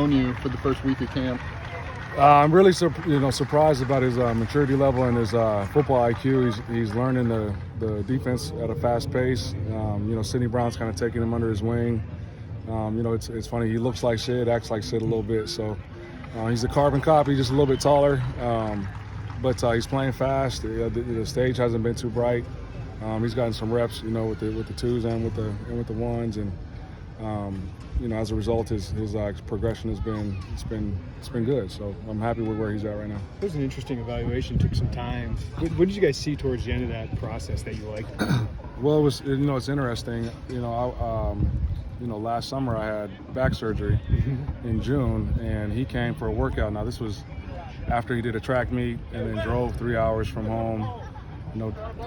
shown you for the first week of camp? I'm really surprised about his maturity level and his football IQ. He's learning the defense at a fast pace. Sidney Brown's kind of taking him under his wing. It's funny. He looks like Sid, acts like Sid a little bit. So he's a carbon copy, just a little bit taller. But he's playing fast. The stage hasn't been too bright. He's gotten some reps, with the twos and with the ones, and as a result, his progression has been good. So I'm happy with where he's at right now. It was an interesting evaluation. Took some time. What did you guys see towards the end of that process that you liked? Well, it's interesting. Last summer I had back surgery in June, and he came for a workout. Now this was after he did a track meet and then drove 3 hours from home.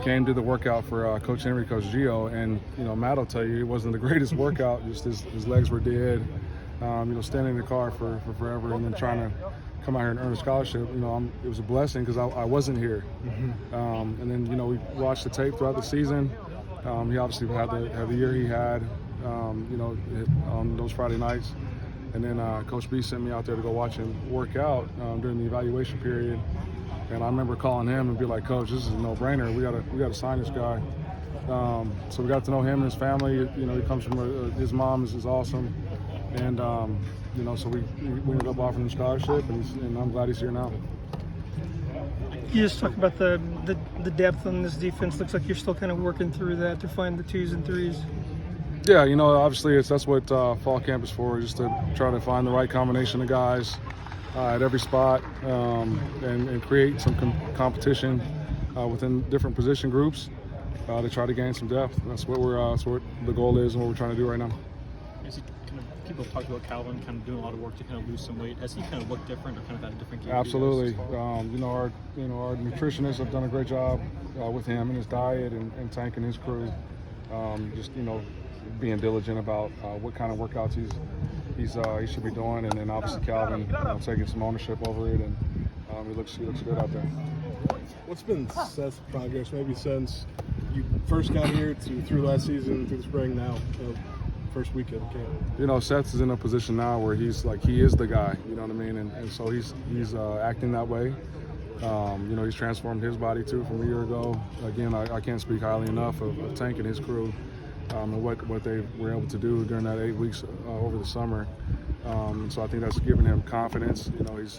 Came to the workout for Coach Henry, Coach Gio, and Matt will tell you it wasn't the greatest workout. Just his legs were dead. Standing in the car for forever and then trying to come out here and earn a scholarship. It was a blessing because I wasn't here. And then we watched the tape throughout the season. He obviously had the year he had. On those Friday nights, and then Coach B sent me out there to go watch him work out during the evaluation period. And I remember calling him and be like, "Coach, this is a no-brainer. We gotta sign this guy." So we got to know him and his family. He comes from his mom is awesome, and so we ended up offering him a scholarship, and I'm glad he's here now. You just talk about the depth on this defense. Looks like you're still kind of working through that to find the twos and threes. Yeah, obviously that's what fall camp is for, just to try to find the right combination of guys at every spot and create some competition within different position groups to try to gain some depth. That's what the goal is and what we're trying to do right now. People talk about Calvin kind of doing a lot of work to kind of lose some weight. Has he kind of looked different or kind of had a different game? Absolutely. Our nutritionists have done a great job with him and his diet and Tank and his crew. Being diligent about what kind of workouts he should be doing, and then obviously Calvin taking some ownership over it, and he looks good out there. What's been Seth's progress maybe since you first got here through last season, through the spring now, first week of camp? Seth is in a position now where he is the guy, you know what I mean, and so he's acting that way. He's transformed his body too from a year ago. Again, I can't speak highly enough of Tank and his crew. And what they were able to do during that 8 weeks over the summer. So I think that's given him confidence.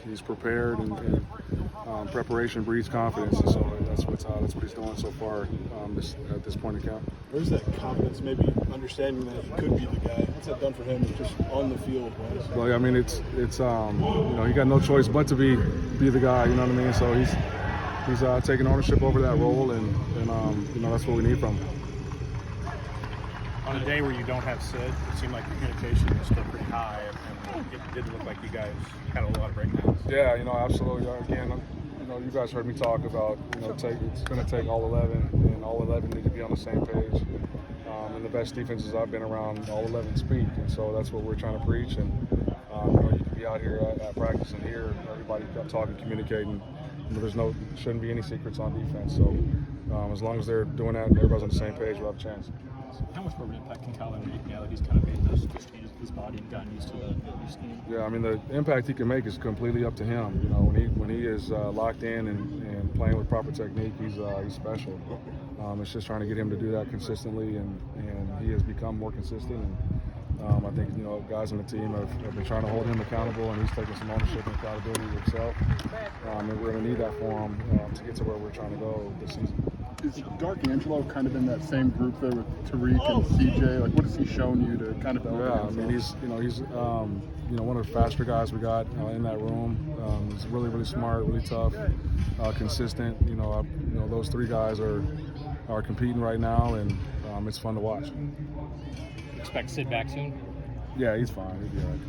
He's prepared, and preparation breeds confidence. And so that's what he's doing so far at this point in camp. Where's that confidence? Maybe understanding that he could be the guy. What's that done for him just on the field? Well, I mean, it's he got no choice but to be the guy. You know what I mean? So he's taking ownership over that role, and that's what we need from him. On a day where you don't have Sid, it seemed like the communication was still pretty high, and it did look like you guys had a lot of breakdowns. Yeah, absolutely. Again, you guys heard me talk about, it's going to take all 11, and all 11 need to be on the same page. And the best defenses I've been around, all 11 speak, and so that's what we're trying to preach. And you can be out here at practice and hear everybody talking, communicating. Shouldn't be any secrets on defense. So as long as they're doing that and everybody's on the same page, we'll have a chance. How much more of an impact can Calvin make now that he's kind of made those changes with his body and gotten used to the new scheme? Yeah, I mean, the impact he can make is completely up to him. When he is locked in and playing with proper technique, he's special. It's just trying to get him to do that consistently, and he has become more consistent. And I think guys on the team have been trying to hold him accountable, and he's taking some ownership and accountability himself. And we're going to need that for him to get to where we're trying to go this season. Is Darko Angelo kind of in that same group there with Tariq and CJ? Like, what has he shown you to kind of elevate himself? I mean, he's one of the faster guys we got in that room. He's really, really smart, really tough, consistent. Those three guys are competing right now, and it's fun to watch. Expect Sid back soon? Yeah, he's fine. He'll be all right.